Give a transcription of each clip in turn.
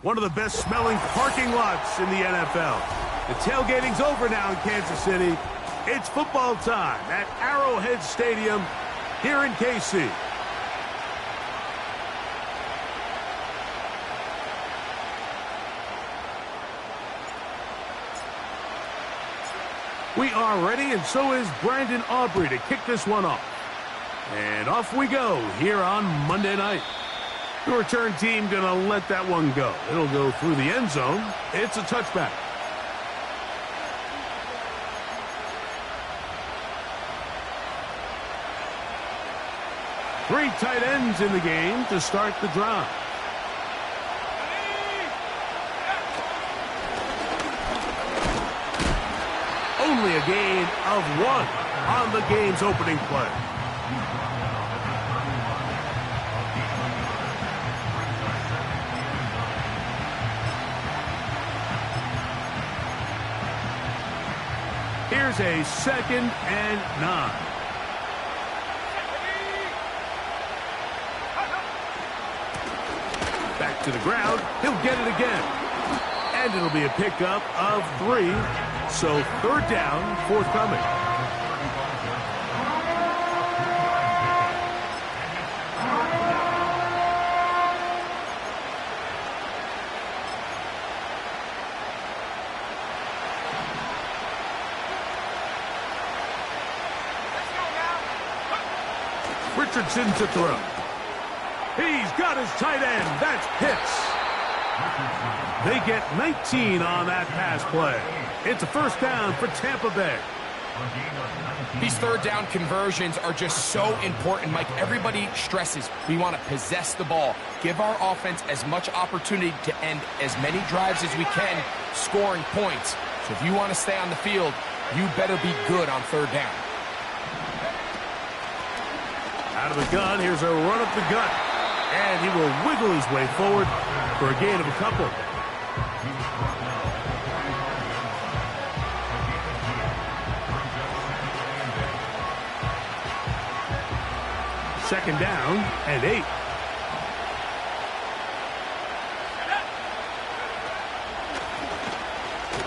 one of the best smelling parking lots in the NFL. The tailgating's over now in Kansas City. It's football time at Arrowhead Stadium here in KC. We are ready, and so is Brandon Aubrey to kick this one off. And off we go here on Monday night. The return team going to let that one go. It'll go through the end zone. It's a touchback. Three tight ends in the game to start the drive. Only a gain of 1 on the game's opening play. Here's a 2nd and 9. Back to the ground. He'll get it again. And it'll be a pickup of 3. So 3rd down, forthcoming. Richardson to throw. He's got his tight end. That's Pitts. They get 19 on that pass play. It's a 1st down for Tampa Bay. These 3rd down conversions are just so important, Mike. Everybody stresses we want to possess the ball, give our offense as much opportunity to end as many drives as we can, scoring points. So if you want to stay on the field, you better be good on 3rd down. Out of the gun, here's a run up the gut. And he will wiggle his way forward for a gain of a couple. Second down and 8.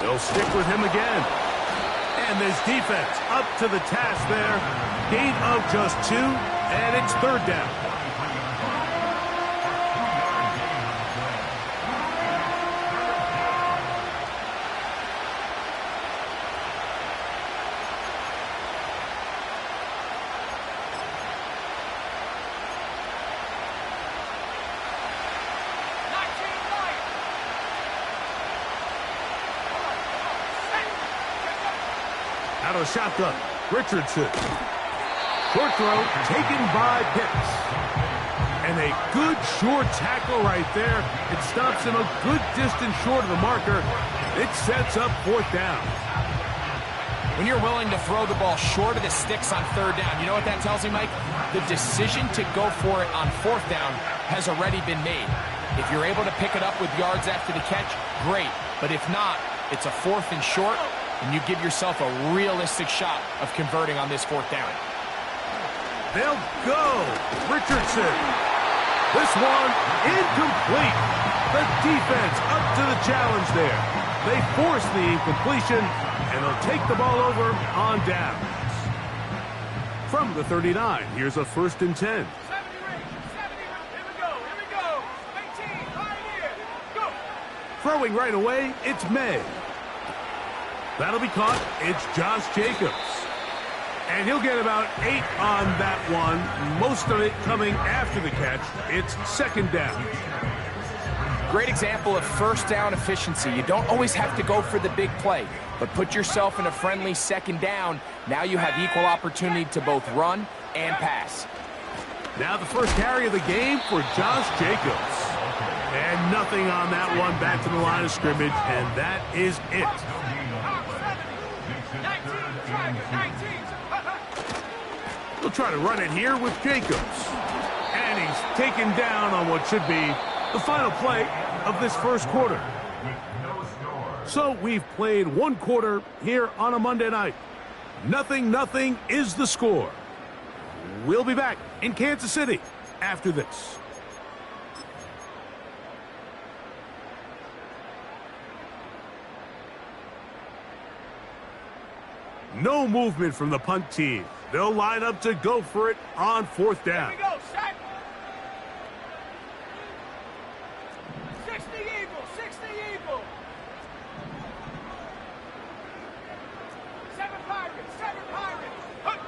They'll stick with him again. And this defense up to the task there. Gain of just 2, and it's 3rd down. Out of the shotgun, Richardson. Short throw taken by Pitts. And a good short tackle right there. It stops him a good distance short of the marker. It sets up 4th down. When you're willing to throw the ball short of the sticks on 3rd down, you know what that tells me, Mike? The decision to go for it on 4th down has already been made. If you're able to pick it up with yards after the catch, great. But if not, it's a 4th and short, and you give yourself a realistic shot of converting on this 4th down. They'll go. Richardson. This one incomplete. The defense up to the challenge there. They force the incompletion, and they'll take the ball over on downs. From the 39, here's a 1st and 10. Throwing right away, it's May. That'll be caught. It's Josh Jacobs. And he'll get about 8 on that one. Most of it coming after the catch. It's 2nd down. Great example of 1st down efficiency. You don't always have to go for the big play, but put yourself in a friendly 2nd down. Now you have equal opportunity to both run and pass. Now the first carry of the game for Josh Jacobs. And nothing on that one back to the line of scrimmage, and that is it. They'll try to run it here with Jacobs. And he's taken down on what should be the final play of this 1st quarter. So we've played 1 quarter here on a Monday night. 0-0 is the score. We'll be back in Kansas City after this. No movement from the punt team. They'll line up to go for it on 4th down. Here we go, set. 60 Eagles, 60 Eagles. 7 Pirates, 7 Pirates. Hunt.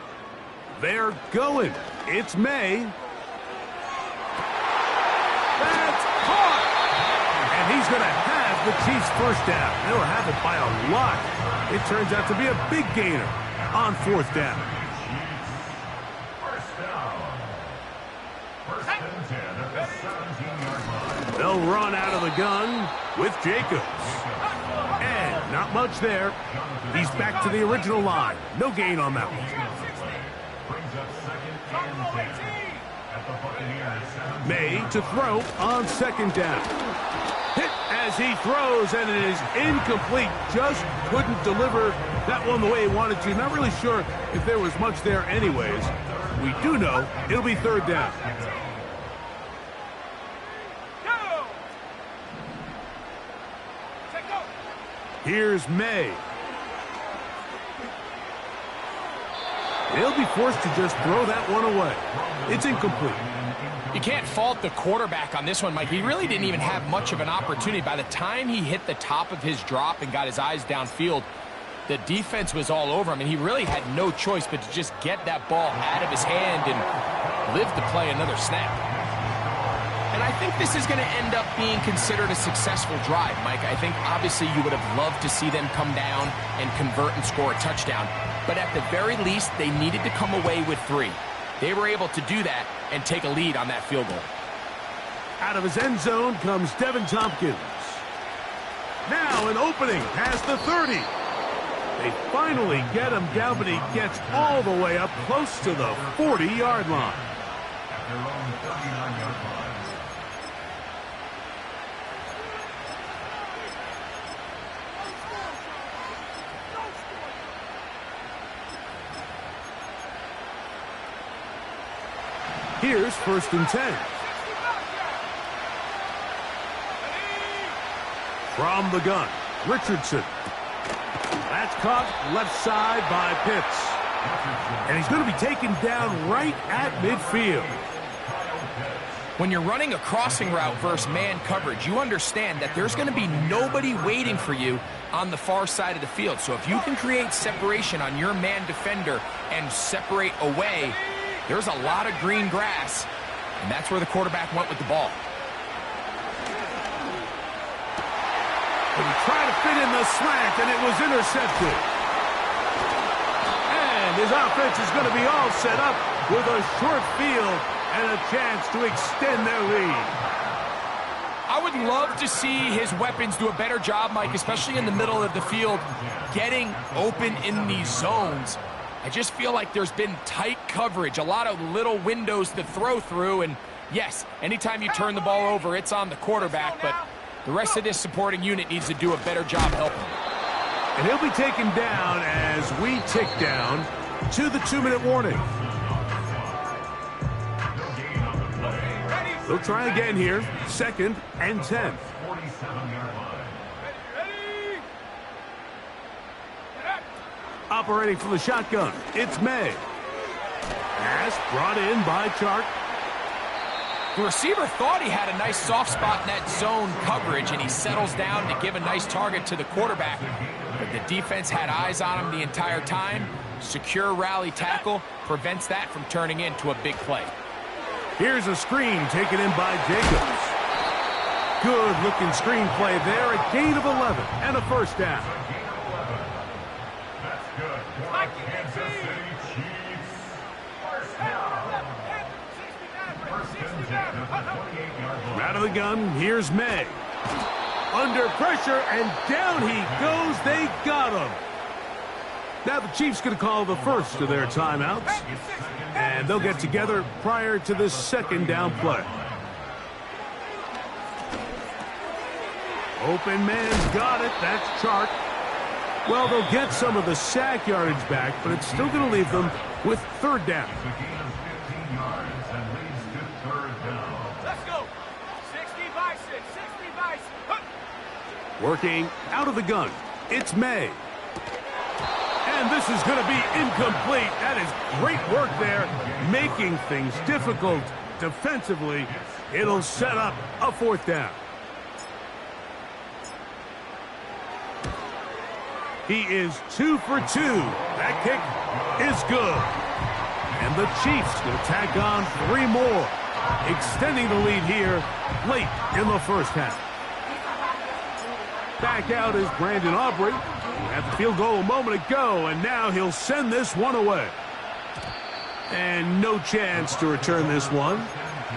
They're going. It's May. That's caught. And he's going to have the Chiefs' 1st down. They'll have it by a lot. It turns out to be a big gainer on 4th down. They'll run out of the gun with Jacobs. And not much there. He's back to the original line. No gain on that one. May to throw on 2nd down. Hit as he throws, and it is incomplete. Just couldn't deliver that one the way he wanted to. Not really sure if there was much there anyways. We do know it'll be 3rd down. Here's May. They'll be forced to just throw that one away. It's incomplete. You can't fault the quarterback on this one, Mike. He really didn't even have much of an opportunity. By the time he hit the top of his drop and got his eyes downfield, the defense was all over him, and he really had no choice but to just get that ball out of his hand and live to play another snap. And I think this is going to end up being considered a successful drive, Mike. I think obviously you would have loved to see them come down and convert and score a touchdown. But at the very least, they needed to come away with 3. They were able to do that and take a lead on that field goal. Out of his end zone comes Devin Tompkins. Now an opening past the 30. They finally get him down, but he gets all the way up close to the 40-yard line. At their own 39-yard line. Here's 1st and 10. From the gun, Richardson. That's caught left side by Pitts. And he's going to be taken down right at midfield. When you're running a crossing route versus man coverage, you understand that there's going to be nobody waiting for you on the far side of the field. So if you can create separation on your man defender and separate away, there's a lot of green grass, and that's where the quarterback went with the ball. And he tried to fit in the slant, and it was intercepted. And his offense is going to be all set up with a short field and a chance to extend their lead. I would love to see his weapons do a better job, Mike, especially in the middle of the field, getting open in these zones. I just feel like there's been tight coverage, a lot of little windows to throw through, and yes, anytime you turn the ball over, it's on the quarterback, but the rest of this supporting unit needs to do a better job helping him. And he'll be taken down as we tick down to the 2-minute warning. They'll try again here, 2nd and 10. Operating from the shotgun, it's May. Pass brought in by Chark. The receiver thought he had a nice soft spot in that zone coverage, and he settles down to give a nice target to the quarterback. But the defense had eyes on him the entire time. Secure rally tackle prevents that from turning into a big play. Here's a screen taken in by Jacobs. Good-looking screen play there, a gain of 11 and a 1st down. Out of the gun, here's May. Under pressure, and down he goes. They got him. Now the Chiefs going to call the first of their timeouts, and they'll get together prior to this 2nd down play. Open man's got it. That's Chark. Well, they'll get some of the sack yardage back, but it's still going to leave them with 3rd down. Let's go. 60 by 6, 60 by 6. Working out of the gun, it's May. And this is going to be incomplete. That is great work there, making things difficult defensively. It'll set up a 4th down. He is 2 for 2. That kick is good. And the Chiefs going to tack on 3 more, extending the lead here late in the first half. Back out is Brandon Aubrey. At the field goal a moment ago, and now he'll send this one away. And no chance to return this one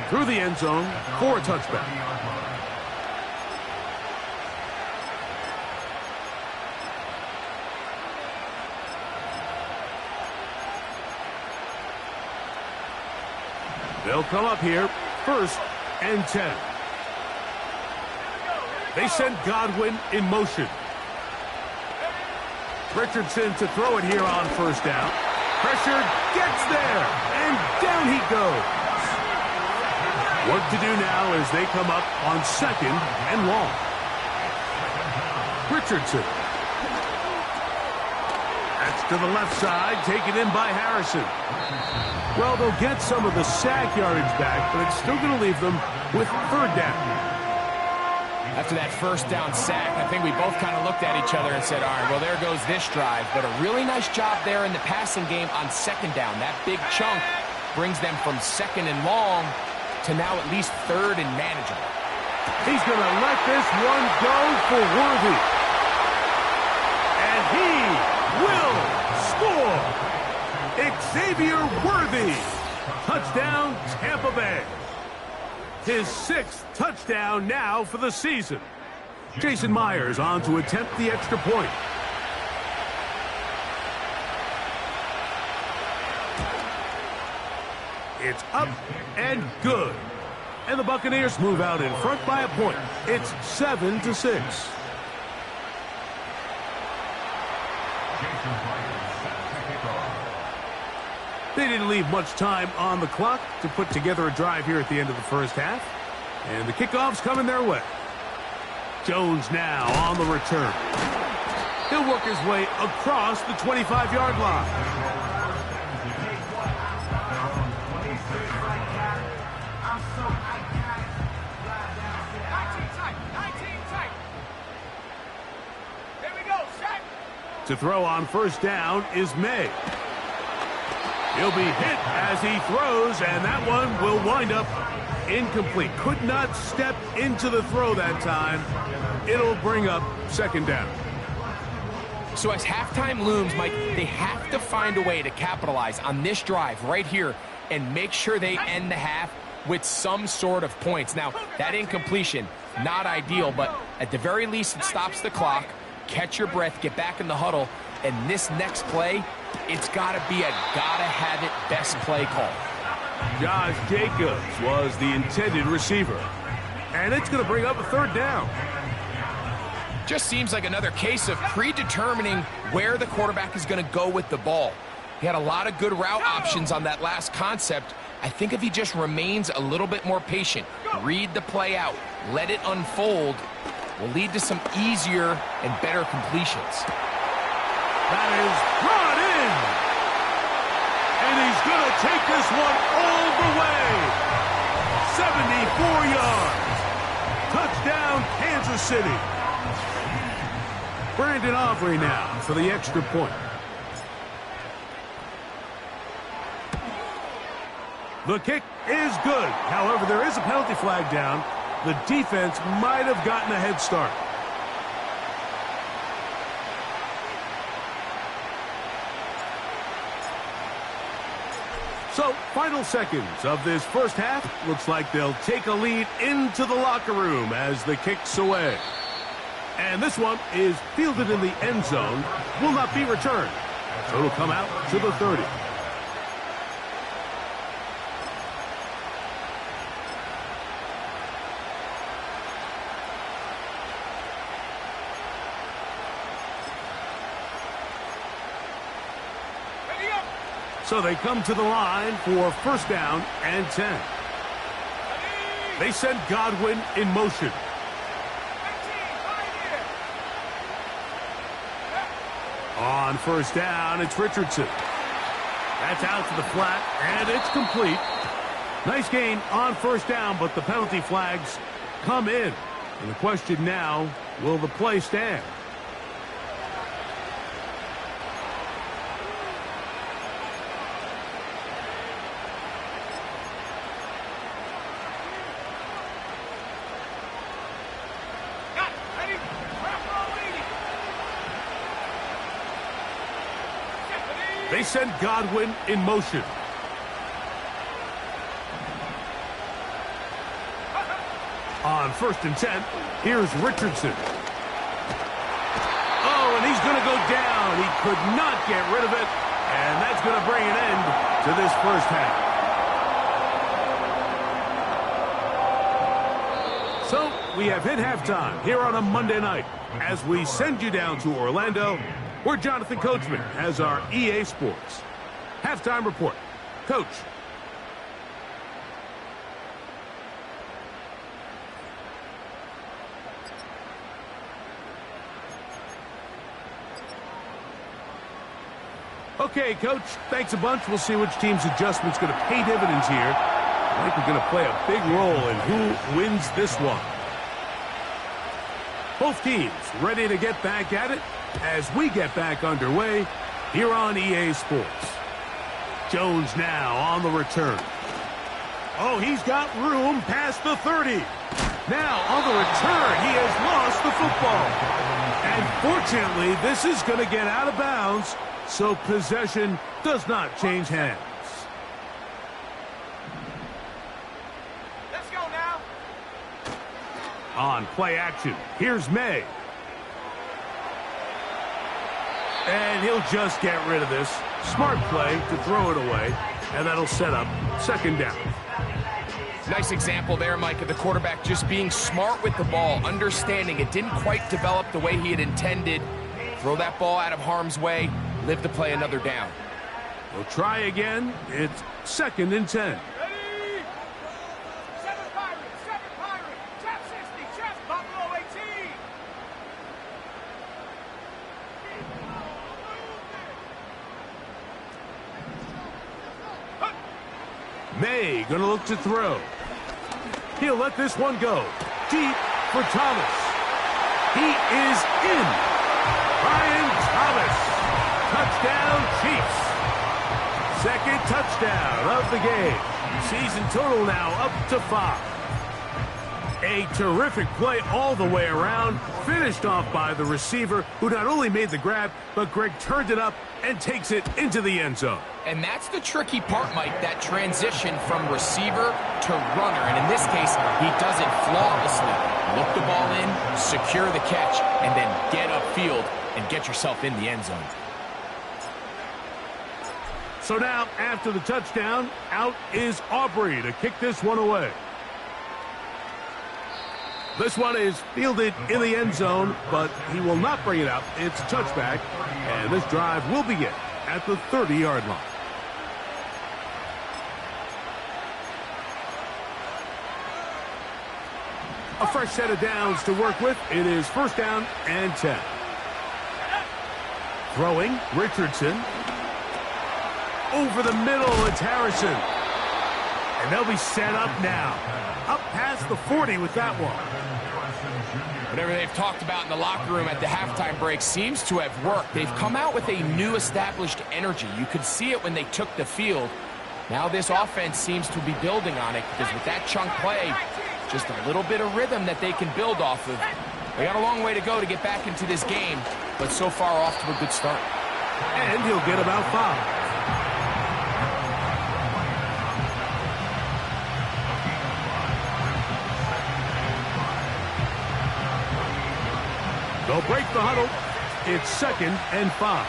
through the end zone for a touchback. They'll come up here, 1st and 10. They send Godwin in motion. Richardson to throw it here on 1st down. Pressure gets there, and down he goes. Work to do now as they come up on 2nd and long. Richardson. That's to the left side, taken in by Harrison. Well, they'll get some of the sack yardage back, but it's still going to leave them with 3rd down. After that 1st down sack, I think we both kind of looked at each other and said, all right, well, there goes this drive. But a really nice job there in the passing game on 2nd down. That big chunk brings them from 2nd and long to now at least 3rd and manageable. He's going to let this one go for Worthy. And he will score. Xavier Worthy. Touchdown, Tampa Bay. His 6th touchdown now for the season. Jason Myers on to attempt the extra point. It's up and good. And the Buccaneers move out in front by a point. It's 7-6. They didn't leave much time on the clock to put together a drive here at the end of the first half. And the kickoff's coming their way. Jones now on the return. He'll work his way across the 25-yard line. Here we go, set. To throw on 1st down is May. He'll be hit as he throws, and that one will wind up incomplete. Could not step into the throw that time. It'll bring up 2nd down. So as halftime looms, Mike, they have to find a way to capitalize on this drive right here and make sure they end the half with some sort of points. Now, that incompletion, not ideal, but at the very least it stops the clock. Catch your breath, get back in the huddle, and this next play, it's got to be a gotta-have-it best play call. Josh Jacobs was the intended receiver. And it's going to bring up a 3rd down. Just seems like another case of predetermining where the quarterback is going to go with the ball. He had a lot of good route options on that last concept. I think if he just remains a little bit more patient, read the play out, let it unfold, will lead to some easier and better completions. That is brought in. And he's going to take this one all the way. 74 yards. Touchdown, Kansas City. Brandon Aubrey now for the extra point. The kick is good. However, there is a penalty flag down. The defense might have gotten a head start. So, final seconds of this first half. Looks like they'll take a lead into the locker room as the kick's away. And this one is fielded in the end zone. Will not be returned. So it'll come out to the 30. So they come to the line for 1st down and 10. They send Godwin in motion. On first down, it's Richardson. That's out to the flat, and it's complete. Nice gain on first down, but the penalty flags come in. And the question now, will the play stand? They send Godwin in motion. On 1st and 10, here's Richardson. Oh, and he's going to go down. He could not get rid of it, and that's going to bring an end to this first half. So we have hit halftime here on a Monday night as we send you down to Orlando, where Jonathan Coachman has our EA Sports halftime report. Coach. Okay, Coach, thanks a bunch. We'll see which team's adjustment's going to pay dividends here. I think we're going to play a big role in who wins this one. Both teams ready to get back at it as we get back underway here on EA Sports. Jones now on the return. Oh, he's got room past the 30. Now on the return, he has lost the football. And fortunately, this is going to get out of bounds, so possession does not change hands. Let's go now. On play action, here's May. And he'll just get rid of this. Smart play to throw it away, and that'll set up 2nd down. Nice example there, Mike, of the quarterback just being smart with the ball, understanding it didn't quite develop the way he had intended. Throw that ball out of harm's way, live to play another down. We'll try again. It's 2nd and 10. Ready? 7 Pirates, Chap 60, Chap Buffalo 18. May gonna look to throw. He'll let this one go. Deep for Thomas. He is in. Brian Thomas. Touchdown, Chiefs. 2nd touchdown of the game. Season total now up to 5. A terrific play all the way around. Finished off by the receiver, who not only made the grab, but Greg turned it up and takes it into the end zone. And that's the tricky part, Mike, that transition from receiver to runner. And in this case, he does it flawlessly. Look the ball in, secure the catch, and then get upfield and get yourself in the end zone. So now, after the touchdown, out is Aubrey to kick this one away. This one is fielded in the end zone, but he will not bring it out. It's a touchback, and this drive will begin at the 30-yard line. A fresh set of downs to work with. It is 1st down and 10. Throwing, Richardson. Over the middle, it's Harrison. And they'll be set up now. Up past the 40 with that one. Whatever they've talked about in the locker room at the halftime break seems to have worked. They've come out with a new established energy. You could see it when they took the field. Now this offense seems to be building on it because with that chunk play, just a little bit of rhythm that they can build off of. They got a long way to go to get back into this game, but so far off to a good start. And he'll get about 5. They'll break the huddle. It's 2nd and 5.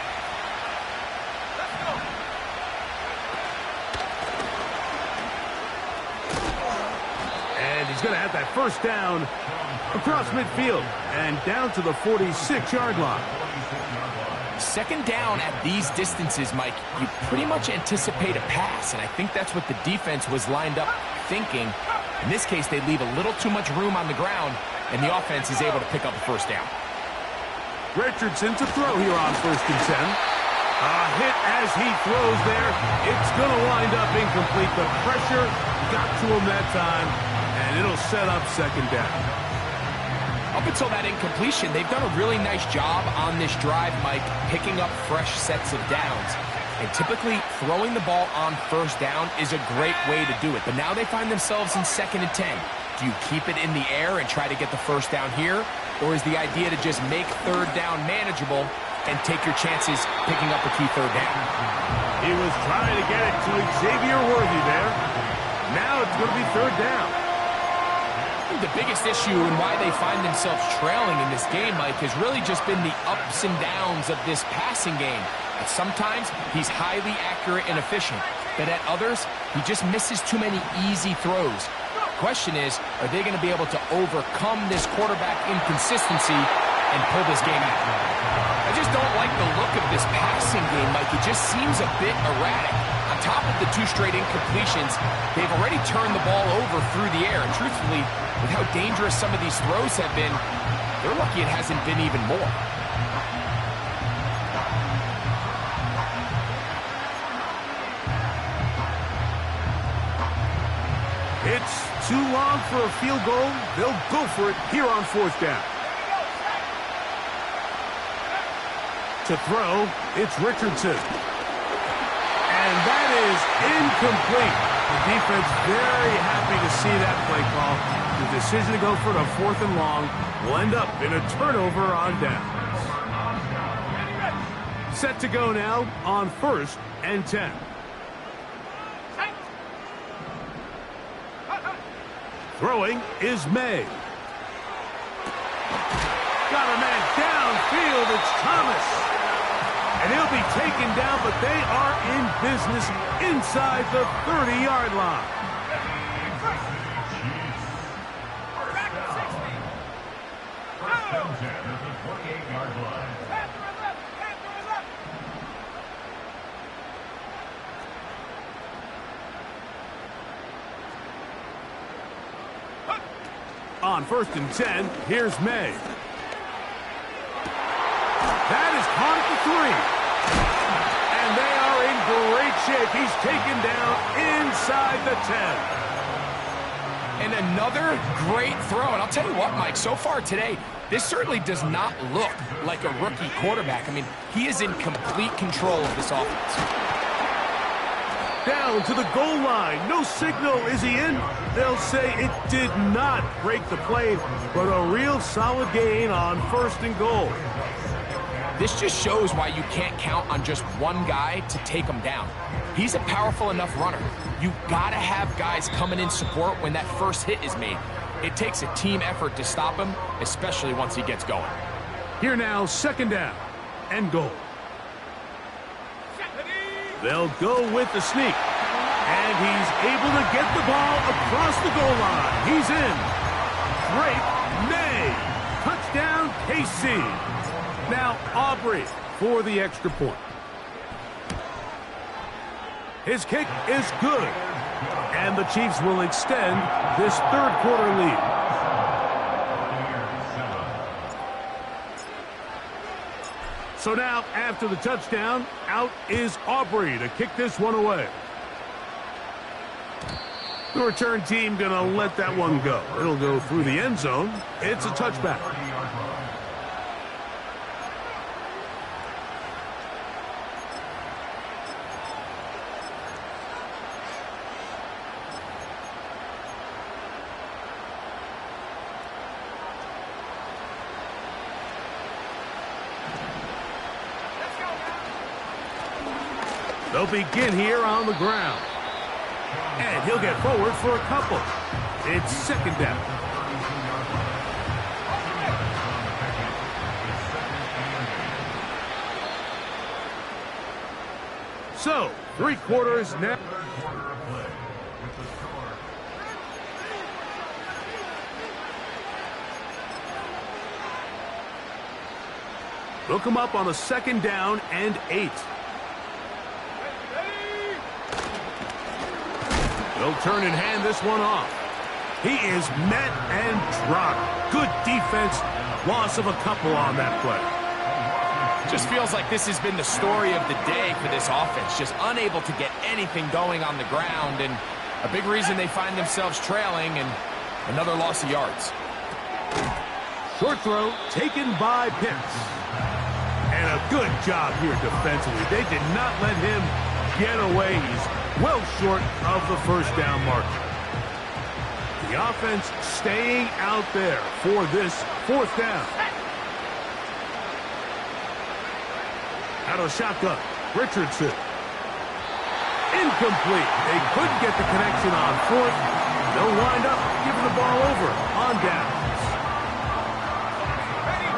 And he's going to have that 1st down across midfield and down to the 46-yard line. 2nd down at these distances, Mike, you pretty much anticipate a pass, and I think that's what the defense was lined up thinking. In this case, they leave a little too much room on the ground, and the offense is able to pick up a 1st down. Richardson to throw here on 1st and 10. A hit as he throws there. It's going to wind up incomplete. The pressure got to him that time, and it'll set up 2nd down. Up until that incompletion, they've done a really nice job on this drive, Mike, picking up fresh sets of downs. And typically, throwing the ball on 1st down is a great way to do it. But now they find themselves in 2nd and 10. Do you keep it in the air and try to get the 1st down here? Or is the idea to just make 3rd down manageable and take your chances picking up a key 3rd down? He was trying to get it to Xavier Worthy there. Now it's going to be 3rd down. The biggest issue and why they find themselves trailing in this game, Mike, has really just been the ups and downs of this passing game. And sometimes he's highly accurate and efficient, but at others, he just misses too many easy throws. The question is, are they going to be able to overcome this quarterback inconsistency and pull this game out? I just don't like the look of this passing game, Mike. It just seems a bit erratic. On top of the 2 straight incompletions, they've already turned the ball over through the air. And truthfully, with how dangerous some of these throws have been, they're lucky it hasn't been even more. It's too long for a field goal. They'll go for it here on 4th down. To throw, it's Richardson. And that is incomplete. The defense very happy to see that play call. The decision to go for it on 4th and long will end up in a turnover on downs. Set to go now on 1st and 10. Throwing is May. Got a man downfield. It's Thomas. And he'll be taken down, but they are in business inside the 30-yard line. On 1st and 10, here's May. That is caught at the 3. And they are in great shape. He's taken down inside the 10. And another great throw. And I'll tell you what, Mike, so far today, this certainly does not look like a rookie quarterback. I mean, he is in complete control of this offense. Down to the goal line. No signal. Is he in? They'll say it did not break the play, but a real solid gain on 1st and goal. This just shows why you can't count on just one guy to take him down. He's a powerful enough runner. You've got to have guys coming in support when that first hit is made. It takes a team effort to stop him, especially once he gets going. Here now, 2nd down and goal. They'll go with the sneak. And he's able to get the ball across the goal line. He's in. Drake May. Touchdown, KC. Now Aubrey for the extra point. His kick is good. And the Chiefs will extend this 3rd quarter lead. So now, after the touchdown, out is Aubrey to kick this one away. The return team going to let that one go. It'll go through the end zone. It's a touchback. They'll begin here on the ground. And he'll get forward for a couple. It's 2nd down. So, 3 quarters now. They'll come up on a 2nd down and 8. They'll turn and hand this one off. He is met and dropped. Good defense. Loss of a couple on that play. Just feels like this has been the story of the day for this offense. Just unable to get anything going on the ground, and a big reason they find themselves trailing, and another loss of yards. Short throw taken by Pitts. And a good job here defensively. They did not let him get away. He's well short of the first down marker. The offense staying out there for this fourth down. Out of shotgun, Richardson. Incomplete. They couldn't get the connection on fourth. They'll wind up giving the ball over on downs.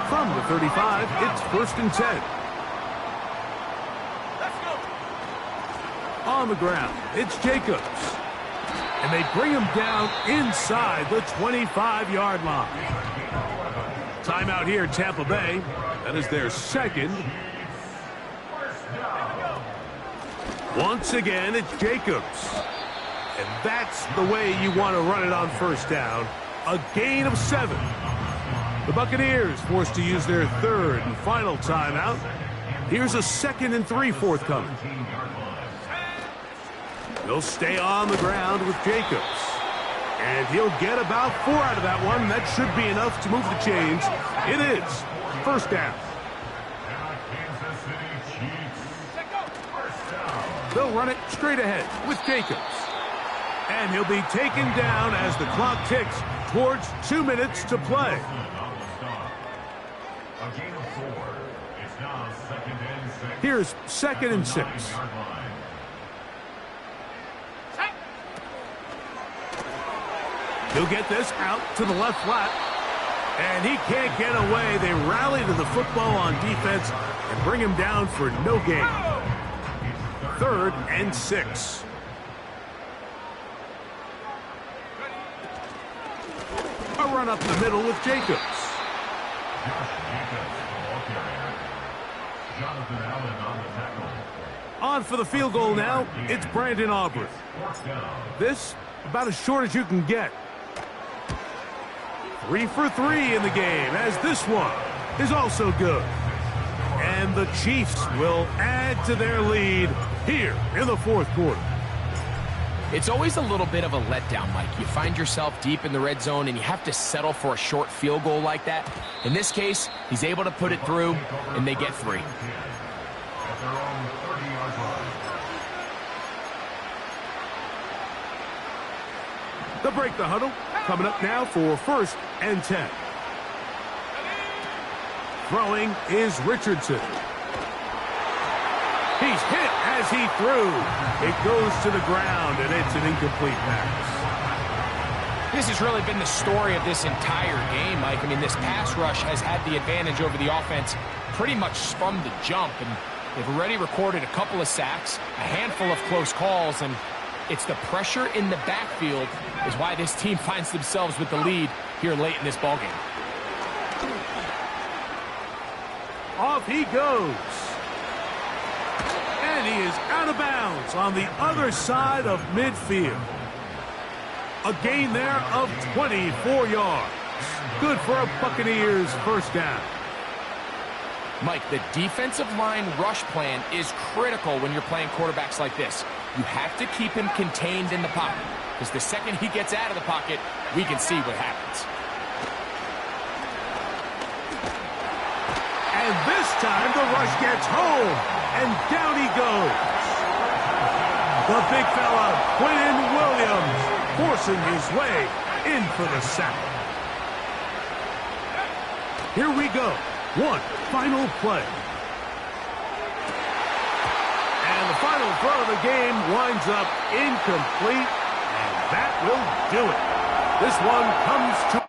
From the 35, it's 1st and 10. Let's go. On the ground, it's Jacobs. And they bring him down inside the 25-yard line. Timeout here, Tampa Bay. That is their second. Once again, it's Jacobs. And that's the way you want to run it on first down. A gain of 7. The Buccaneers forced to use their third and final timeout. Here's a 2nd and 3 forthcoming. They'll stay on the ground with Jacobs. And he'll get about 4 out of that one. That should be enough to move the chains. It is 1st down. They'll run it straight ahead with Jacobs. And he'll be taken down as the clock ticks towards 2 minutes to play. Here's 2nd and 6. He'll get this out to the left flat. And he can't get away. They rally to the football on defense and bring him down for no gain. 3rd and 6. A run up the middle with Jacobs. On for the field goal now, it's Brandon Aubrey. This, about as short as you can get. 3 for 3 in the game, as this one is also good. And the Chiefs will add to their lead here in the 4th quarter. It's always a little bit of a letdown, Mike. You find yourself deep in the red zone, and you have to settle for a short field goal like that. In this case, he's able to put it through, and they get 3. They'll break the huddle. Coming up now for 1st and 10. Throwing is Richardson. He's hit as he threw. It goes to the ground, and it's an incomplete pass. This has really been the story of this entire game, Mike. I mean, this pass rush has had the advantage over the offense pretty much from the jump, and they've already recorded a couple of sacks, a handful of close calls, and it's the pressure in the backfield is why this team finds themselves with the lead here late in this ballgame. Off he goes. And he is out of bounds on the other side of midfield. A gain there of 24 yards. Good for a Buccaneers 1st down. Mike, the defensive line rush plan is critical when you're playing quarterbacks like this. You have to keep him contained in the pocket, because the second he gets out of the pocket, we can see what happens. And this time the rush gets home, and down he goes. The big fella, Quinn Williams, forcing his way in for the sack. Here we go. One final play. And the final throw of the game winds up incomplete, and that will do it. This one comes to